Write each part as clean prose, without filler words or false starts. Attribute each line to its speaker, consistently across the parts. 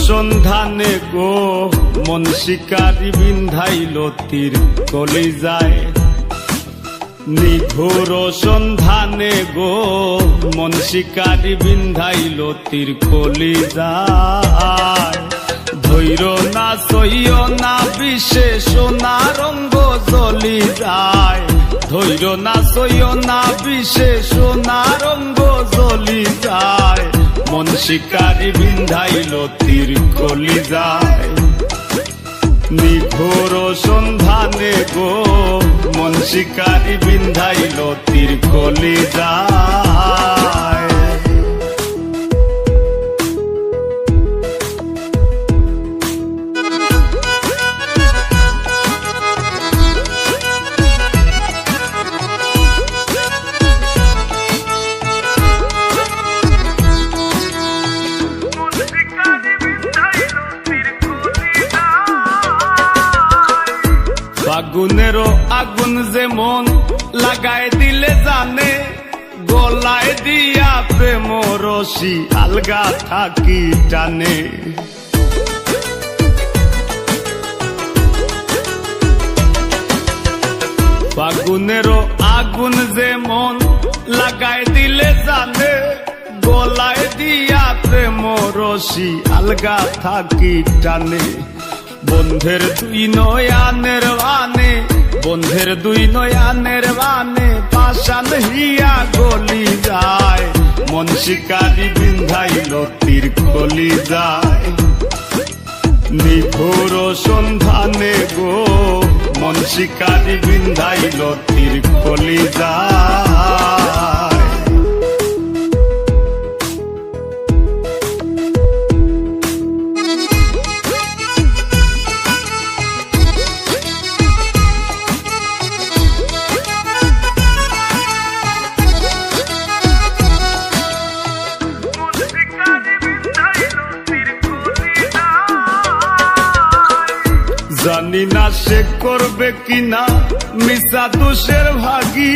Speaker 1: সন্ধানে গো মন শিকারি বিন্ধাইল তীর কলিজায়। নিঘোর সন্ধানে গো মন শিকারি বিন্ধাইল তীর কলিজায়। ধৈর না সইয় না বিষে সোনা রঙ্গ জ্বলি যায়। ধৈর না সইয় না বিষে সোনা রঙ্গ জ্বলি যায়। মন শিকারি বিন্ধাইল তীর কলিজায়। নিঘোর সন্ধানে গো মন শিকারি বিন্ধাইল তীর কলিজায়। ফাগুনেরও আগুন যেমন লাগায় দিলে জানে, গলায় দিয়া প্রেম রশি আলগা থাকি টানে। ফাগুনেরও আগুন যেমন লাগায় দিলে জানে, গলায় দিয়া প্রেম রশি আলগা থাকি টানে। বন্ধের দুই নয়ানের বানে, বন্ধের দুই নয়ানের বানে পাশান হিয়া গলি যায়। মন শিকারি বিন্ধাইল তীর কলিজায়। নিঘোর সন্ধানে গো মন শিকারি বিন্ধাইল তীর কলিজায়। জানি না সে করবে কিনা মিশা দোষের ভাগী,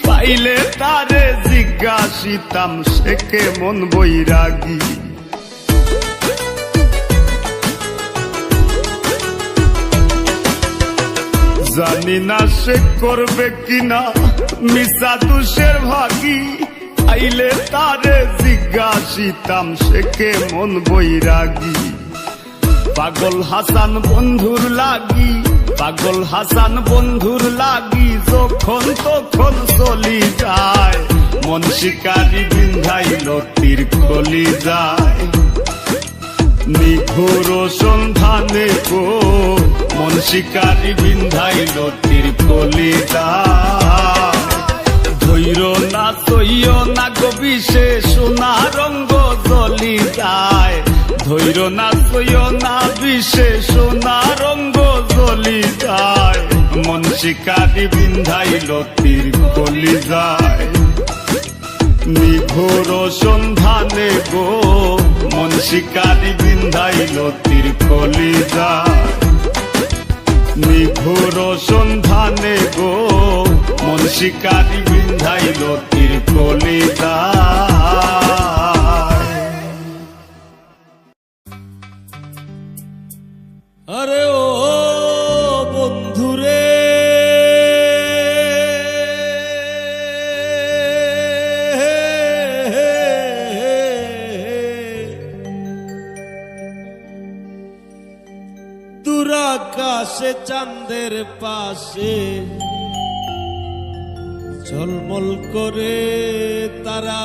Speaker 1: পাইলে তারে জিজ্ঞাসিতাম সে কেমন বৈরাগী। জানি না সে করবে কিনা মিশা দোষের ভাগী, পাইলে তারে জিজ্ঞাসিতাম সে কেমন বৈরাগী। পাগল হাসান বন্ধুর লাগি, পাগল হাসান বন্ধুর লাগি যখন তখন চলি যায়। মন শিকারি বিন্ধাইল তীর কলিজায়। নিঘোর সন্ধানে গো মন শিকারি বিন্ধাইল তীর কলিজায়। ধৈর না সইয় না গো বিষে সোনা রঙ্গ জ্বলি যায়। ধৈর না সইয় না বিষে সোনা রঙ্গ জ্বলি যায়। মন শিকারি বিন্ধাইল তীর কলিজায়। নিঘোর সন্ধানে গো মন শিকারি বিন্ধাইল তীর কলিজায়। নিঘোর সন্ধানে গো মন শিকারি বিন্ধাইল তীর কলিজায়।
Speaker 2: আরে ও বন্ধুরে দুরাকাশে চাঁদের পাশে ঝলমল করে তারা,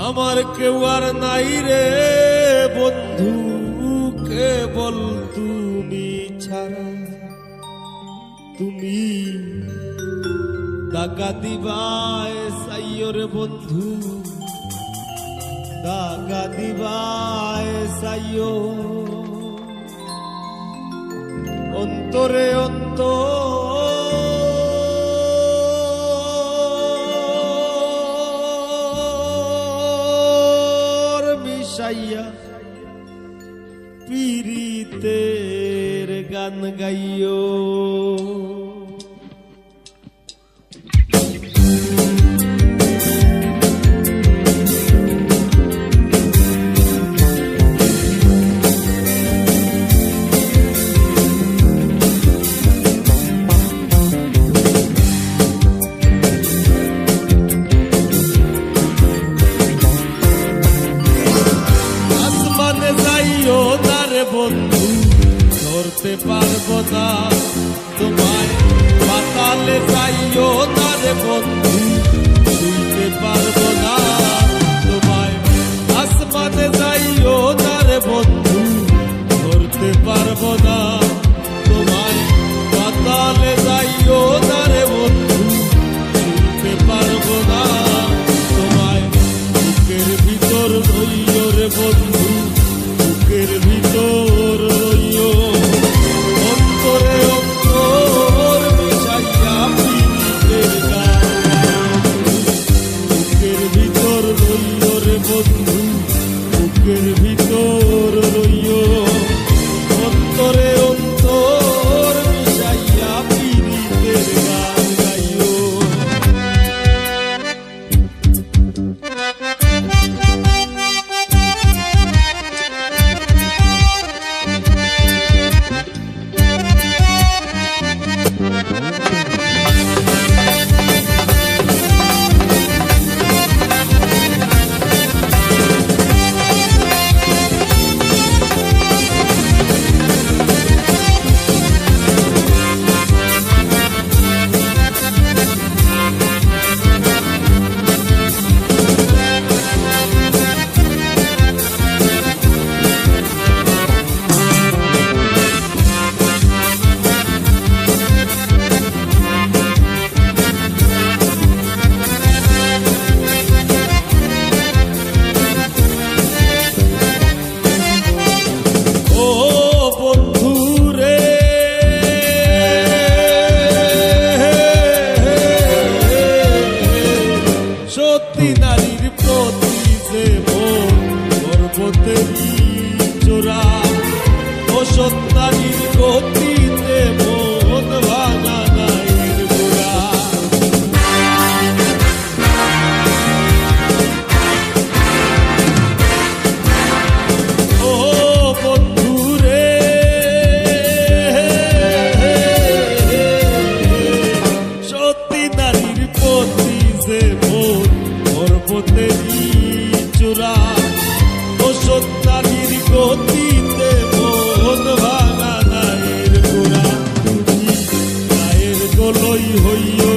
Speaker 2: আমার কেউ আর নাই রে বন্ধু কেবল তুমি ছাড়া। তুমি দাগা দিবায় সাইয়ো রে বন্ধু, দাগা দিবায় সাইয়ো। অন্তরে অন্তর মিশাইয়া পীড়িতের গান গাইও।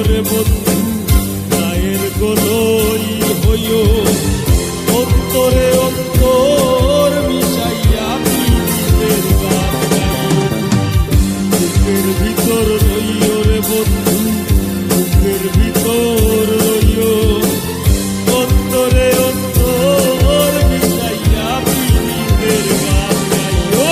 Speaker 2: রে বন্ধু গায়ের গলই হইও অন্তরে অন্তর মিশাইয়া পীড়িতের গান গাইও বুকের ভিতর রইও রে বন্ধু বুকের ভিতর রইও অন্তরে অন্তর মিশাইয়া পীড়িতের গান গাইও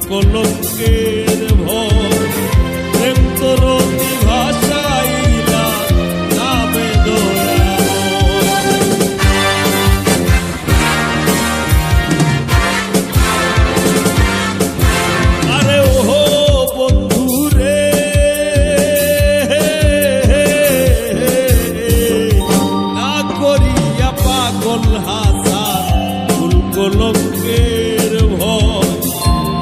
Speaker 2: কলঙ্কের ভয় প্রেম তরণী ভাষাইলা নামে দয়াময় আরে ওহো বন্ধু রে না করিয়া পাগল হাসান ফুল কলঙ্কের ভয়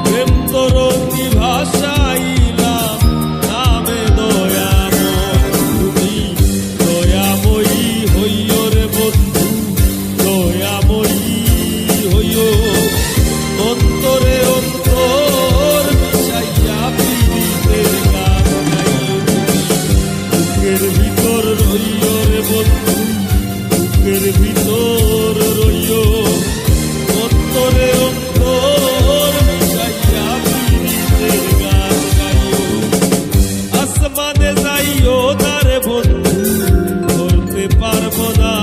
Speaker 2: প্রেম তরণী ভাষাইলাম নামে দয়াময় তুমি দয়াময়ী হইও রে বন্ধু দয়াময়ী হইও অন্তরে অন্তর মিশাইয়া পীড়িতের গান গাইও বুকের ভিতর রইও রে বন্ধু বুকের ভিতর রইও অন্তরে অন্তর মিশাইয়া পীড়িতের গান গাইও আসমানে যাইও তারে বন্ধু ধরতে পারবো না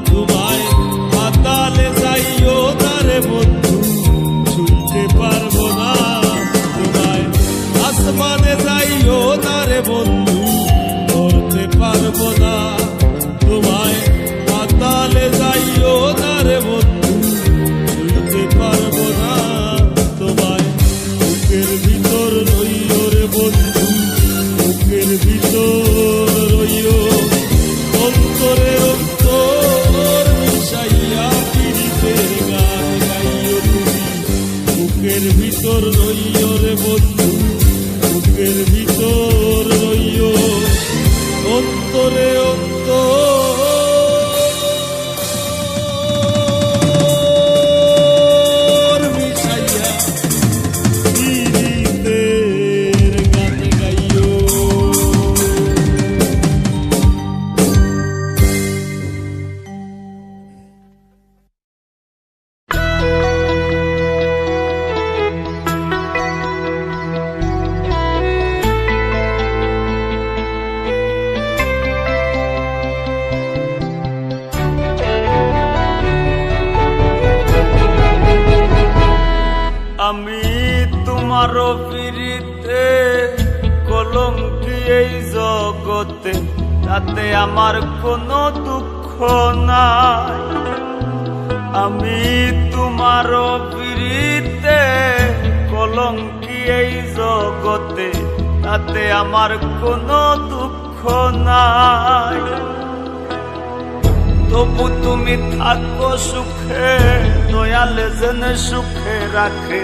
Speaker 2: তোমায় পাতালে যাইও তারে বন্ধু ছুঁইতে পারবো না তোমায় আসমানে যাইও তারে বন্ধু ধরতে পারবো না তোমায় পাতালে যাইও তারে বন্ধু ছুঁইতে পারবো না তোমায় বুকের ভিতর রইও রে বন্ধু বুকের ভিতর রইও অন্তরে অন্তর মিশাইয়া পীড়িতের গান গাইও তুমি বুকের ভিতর রইও রে বন্ধু বুকের ভিতর রইও অন্তরে অন্তর মিশাইয়া পীড়িতের গান গাইও
Speaker 1: আমি তোমারও পিরিতে কলঙ্কি এই জগতে তাতে আমার কোনো দুঃখ নাই আমি তোমারও পিরিতে কলঙ্কি এই জগতে তাতে আমার কোনো দুঃখ নাই তবু তুমি থাকো সুখে দয়ালে যেন সুখে রাখে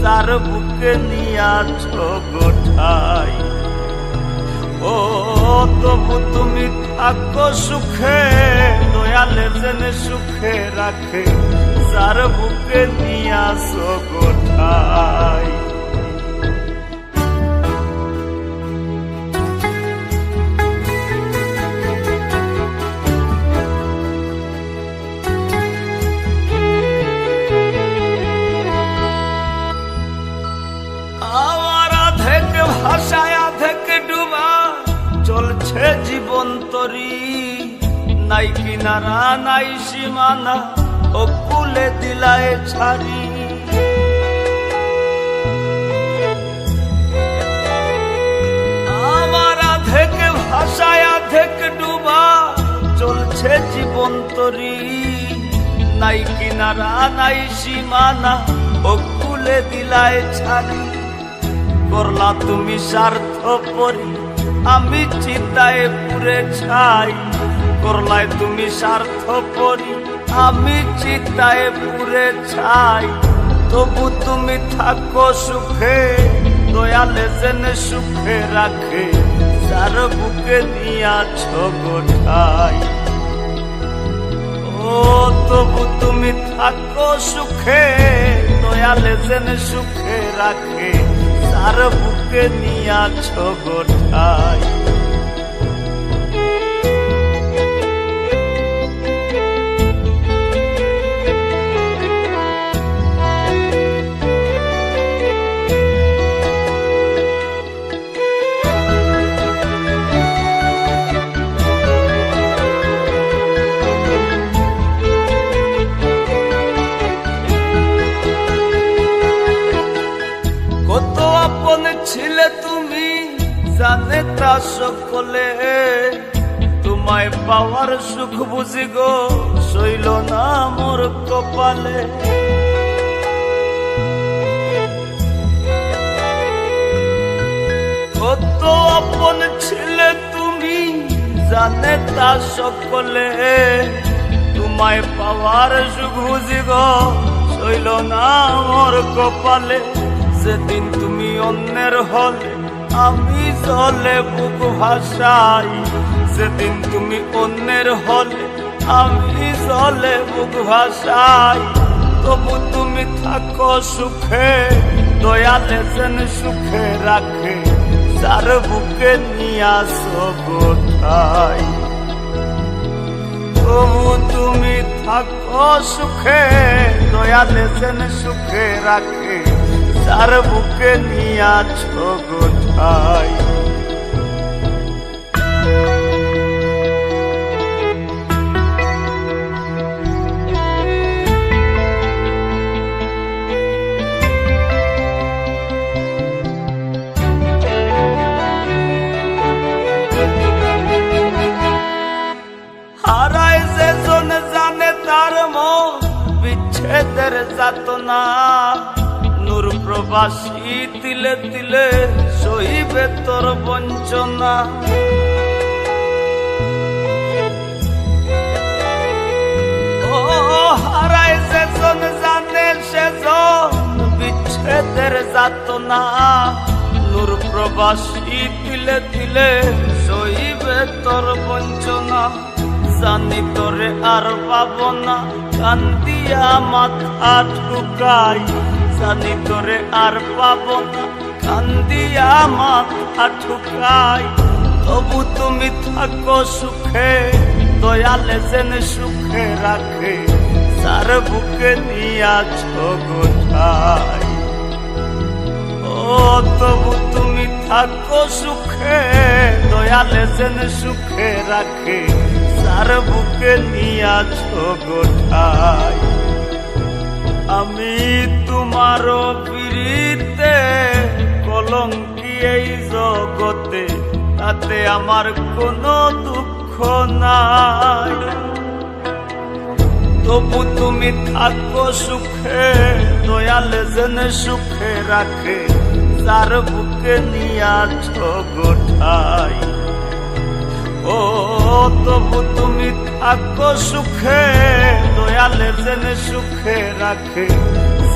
Speaker 1: যার বুকে নিয়াছ গোঠাই ও তবু তুমি থাকো সুখে দয়ালে যেন সুখে রাখে যার বুকে নিয়াছ গোঠাই ভাষায় থেকে ডুবা চলছে জীবন তরি নাই কিনারা নাই সীমানা ও কুলে দিলায় ছাড়ি অর্ধেক ডুবা চলছে জীবন তরি, নাই কিনারা নাই সীমানা, ও কুলে দিলায় ছাড়ি। করলা তুমি স্বার্থপরি, আমি চিতায় পুরে ছাই। করলায় তুমি স্বার্থপরি, আমি চিতায় পুরে ছাই। তবু তুমি থাকো সুখে, দয়ালে জেনে সুখে রাখে, যার বুকে নিয়াছ গোঠাই। ও তবু তুমি থাকো সুখে, দয়ালে জেনে সুখে রাখে, যার বুকে নিয়াছ গোঠাই। কত আপন ছিলে তুমি, জানে তা সকলে, তোমায় পাওয়ার সুখ বুঝি গো সইল না মোর কপালে। কত আপন ছিলে তুমি, জানে তা সকলে, তোমায় পাওয়ার সুখ বুঝি গো সইল না মোর কপালে। সেদিন তুমি অন্যের হলে, আমি জলে বুক ভাসাই। সেদিন তুমি অন্যের হলে, আমি জলে বুক ভাসাই। তবু তুমি থাকো সুখে, দয়ালে যেন সুখে রাখে, যার বুকে নিয়াস গোঠাই। তবু তুমি থাকো সুখে, দয়ালে যেন সুখে রাখে, যার বুকে নিয়াছ গোঠাই। হারায় যে জন জানে তার মন, বিচ্ছেদের যাতনা। নূর প্রবাসী তিলে তিলে সহিবে তোর বঞ্চনা। ও হারায় সেজন জানে সেজন, বিচ্ছেদের যাতনা। নূর প্রবাসী তিলে তিলে সহিবে তোর বঞ্চনা। জানি তোরে আর পাব না, কান্দিয়া মাথা ঠুকাই। জানি তোরে আর পাব না, কান্দিয়া মাথা ঠুকাই। তবু তুমি থাকো সুখে, দয়ালে যেন সুখে রাখে, যার বুকে নিয়াছ গোঠাই। ও তবু তুমি থাকো সুখে, দয়ালে যেন সুখে রাখে, যার বুকে নিয়াছ গোঠাই। আমি তোমার পিরিতে কলঙ্কি এই জগতে, তাতে আমার কোনো দুঃখ নাই। তবু তুমি থাকো সুখে, দয়ালে যেন সুখে রাখে, যার বুকে নিয়াছ গোঠাই। ও তবু তুমি থাকো সুখে, দয়ালে যেন সুখে রাখে,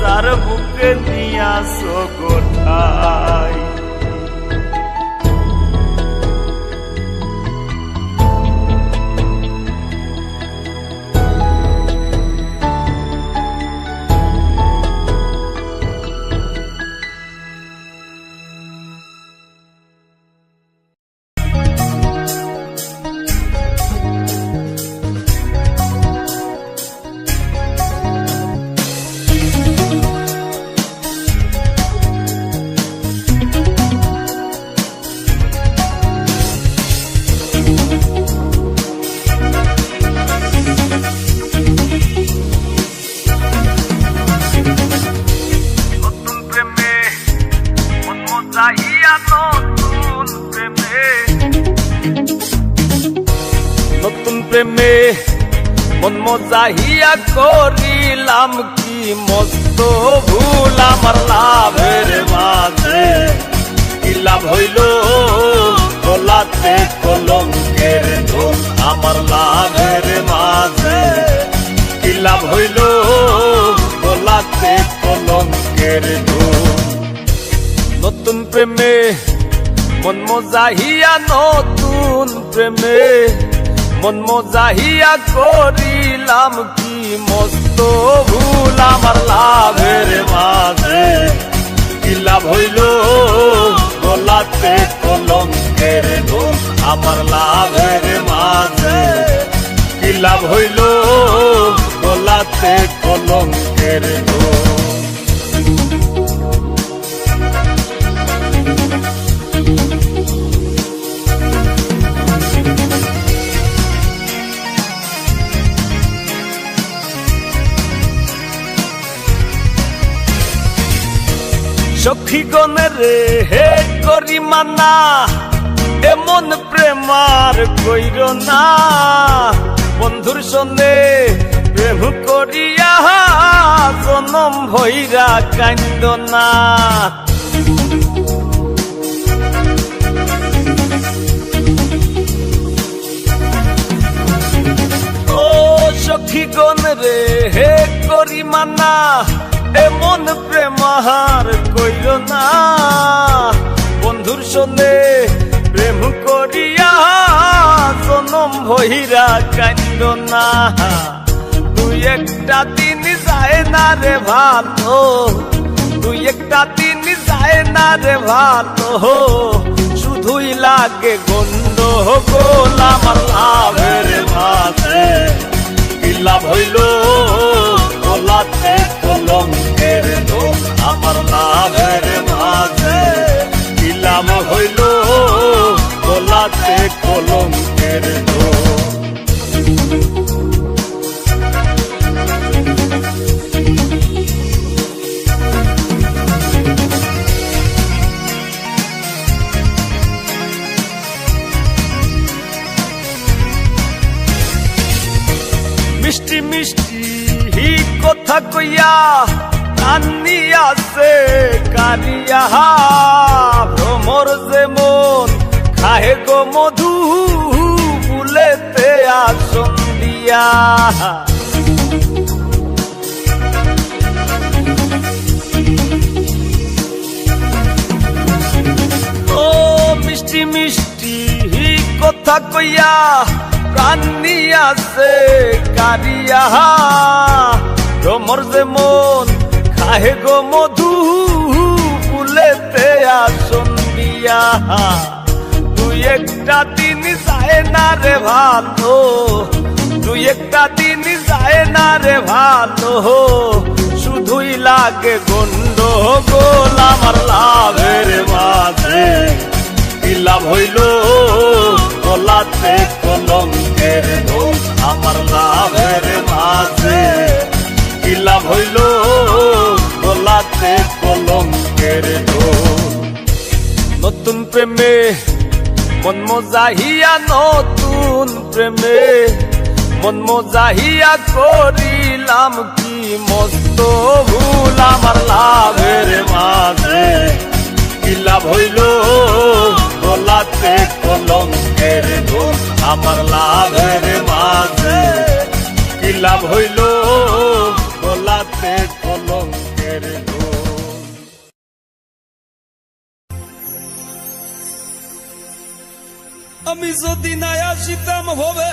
Speaker 1: যার বুকে নিয়াছ গোঠাই। প্রেমে মন মজাহিয়া করিলাম কি মস্ত ভুল আমার লাভের মাঝে কি লাভ হইল গলাতে কলঙ্কের ধুম আমার লাভের মাঝে কি লাভ হইল গলাতে কলঙ্কের ধুম নতুন প্রেমে মন মজাহিয়া নতুন প্রেমে মন মজাহিয়া করিলাম কি মস্ত ভুল আমার লাভের মাঝে কি লাভ হইল গলাতে কলঙ্কের ধুম আমার লাভের মাঝে কি লাভ হইল গলাতে কলঙ্কের ধুম সখীগণের হে করি মানা এমন প্রেমার কইর না বন্ধুর সনে প্রেম করিয়া জনম ভৈরা কান্দ না ও সখীগণ রে হে করি মানা এমন প্রেমার কইল না বন্ধুর সনে প্রেম করিয়া জনম ভৈরা কান্দ না দুই একটা দিন যায় না রে ভালো দুই একটা দিন যায় না রে ভালো শুধুই লাগে গন্ডগোল আমার লাভের মাঝে কি লাভ হইল গলাতে কলঙ্কের ধুম আমার লাভের মাঝে কি লাভ হইল গলাতে কলঙ্কের ধুম মিষ্টি মিষ্টি হি কথা কইয়া কান্নি আছে কারিয়া ভ্রমর যেমন খাহে গো মধু ফুলেতে আসন দিয়া ও মিষ্টি মিষ্টি হি কথা কইয়া কান্নি আছে কারিয়া ভ্রমর যেমন খাহে গো মধু ফুলেতে আসন দিয়া দুই একটা দিন যায় না রে ভালো দুই একটা দিন যায় না রে ভালো শুধুই লাগে গন্ডগোল আমার লাভের মাঝে কি লাভ হইল গলাতে কলঙ্কের ধুম আমার লাভের মাঝে কি লাভ হইল গলাতে কলঙ্কের ধুম নতুন প্রেমে মন মজাহিয়া নতুন প্রেমে মন মজাহিয়া করিলাম কি মস্ত ভুল আমার লাভের মাঝে কি লাভ হইল গলাতে কলঙ্কের ধুম আমার লাভের মাঝে কি লাভ হইল গলাতে কলঙ্কের ধুম
Speaker 2: আমি যদি না আসিতাম ভবে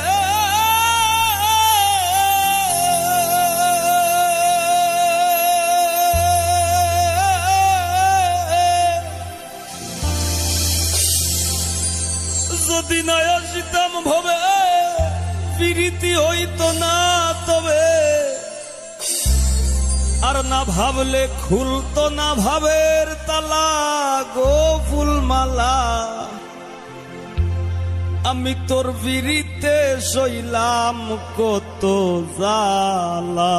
Speaker 2: যদি না আসিতাম ভবে প্রীতি হইতো না তবে আর না ভাবলে খুলতো না ভাবের তালা গো ফুলমালা আমি তোর বিরিতে সইলাম কত জালা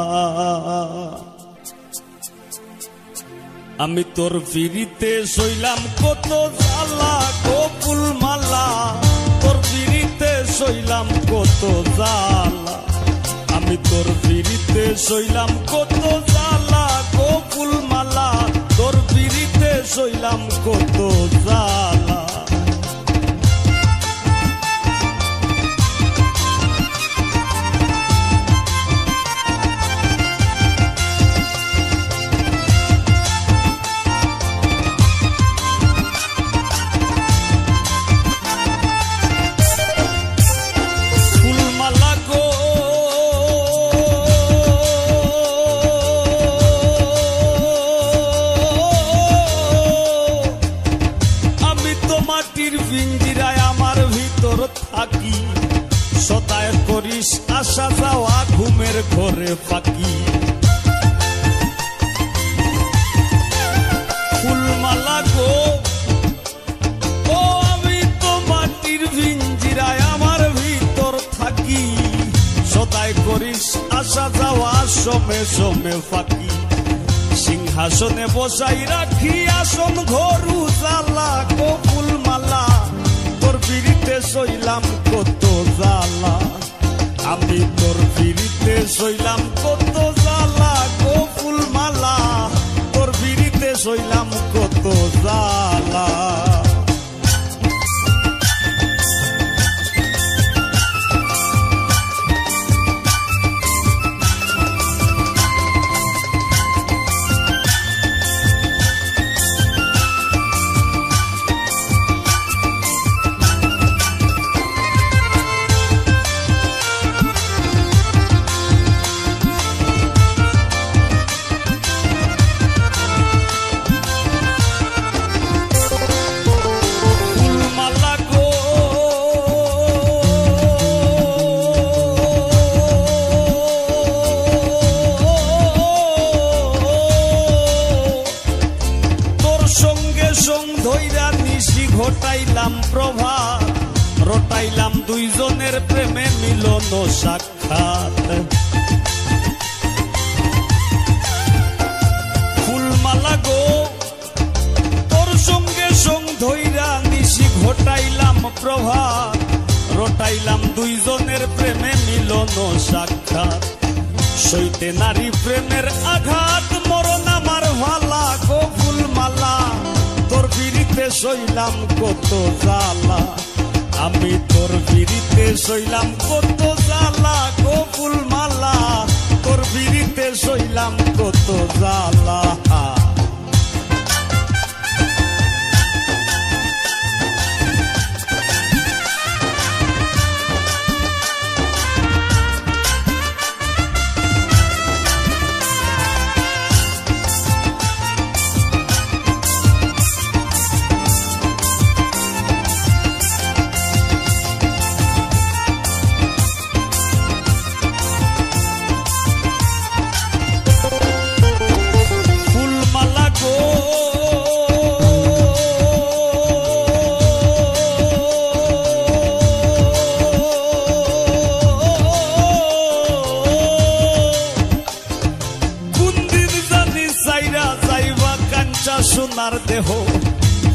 Speaker 2: আমি তোর বিরিতে সইলাম কত জালা গো ফুলমালা তোর বিরিতে সইলাম কত জ্বালা, আমি তোর পিড়িতে সইলাম কত জ্বালা গো ফুলমালা, তোর পিড়িতে সইলাম কত জ্বালা। মাটির পিঞ্জিরায় আমার ভিতর থাকি, সদায় করিস আসা যাওয়া ঘুমের ঘরে ফাঁকি। ফুলমালা গো ও আমি তো মাটির পিঞ্জিরায় আমার ভিতর থাকি, সদায় করিস আসা যাওয়া সমে সমে ফাঁকি। সিংহাসনে বসাই রাখি আসন ঘরু জ্বালা গো ফুলমালা, তোর পিড়িতে সইলাম কত জ্বালা, আমি তোর পিড়িতে সইলাম কত জ্বালা গো ফুলমালা, তোর পিড়িতে সইলাম কত জ্বালা। ধৈরা নিশি ঘটাইলাম প্রভা, রটাইলাম দুইজনের প্রেমে মিলন সাক্ষাৎ। ফুলমালা গো তোর সঙ্গে সঙ্গ ধৈরা নিশি ঘটাইলাম প্রভা, রটাইলাম দুইজনের প্রেমে মিলন সাক্ষাৎ। সইতে নারী প্রেমের আঘাত মরণ আমার ভালা গো ফুলমালা, তোর পিড়িতে সইলাম কত জ্বালা, আমি তোর পিড়িতে সইলাম কত জ্বালা গো ফুলমালা, তোর পিড়িতে সইলাম কত জ্বালা। সোনার দেহ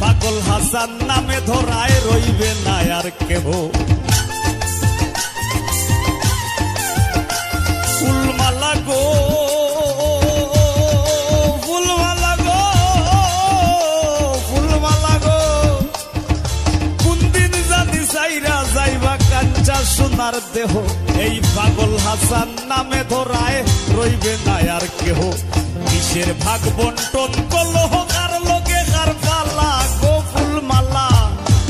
Speaker 2: পাগল হাসান নামে ধরায় রইবে না আর কেহ। ফুলমালা গো ফুলমালা গো ফুলমালা গো, কোন দিন জানি সাইরা যাইবা কাঞ্চা সোনার দেহ, এই পাগল হাসান নামে ধরায় রইবে না আর কেহ। কিসের ভাগ বন্টন কলহ কার লোকে কার পালা গো ফুলমালা,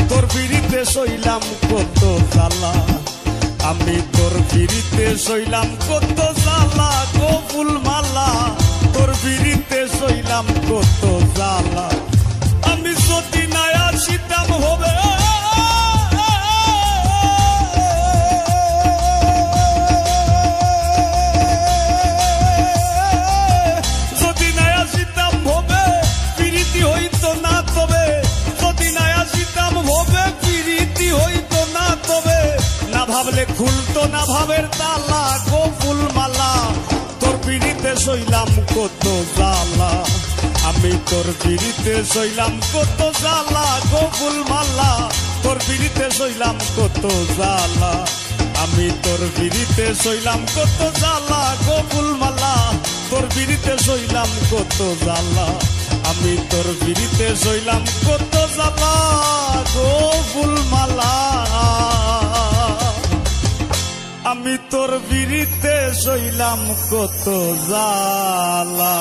Speaker 2: তোর পিড়িতে সইলাম কত জ্বালা, আমি তোর পিড়িতে সইলাম কত জ্বালা গো ফুলমালা, তোর পিড়িতে সইলাম কত জ্বালা। আমি যদি না আসিতাম হবে ভাবলে খুলতো না ভাবের তালা গো ফুলমালা, তোর পিড়িতে সইলাম কত জ্বালা, আমি তোর পিড়িতে সইলাম কত জ্বালা গো ফুলমালা, তোর বিড়িতে সইলাম কত জ্বালা আমি তোর বিড়িতে সইলাম কত জ্বালা গো ফুলমালা তোর বিড়িতে সইলাম কত জ্বালা আমি তোর বিড়িতে সইলাম কত জ্বালা গো ফুলমালা আমি তোর বিড়িতে সইলাম কত জ্বালা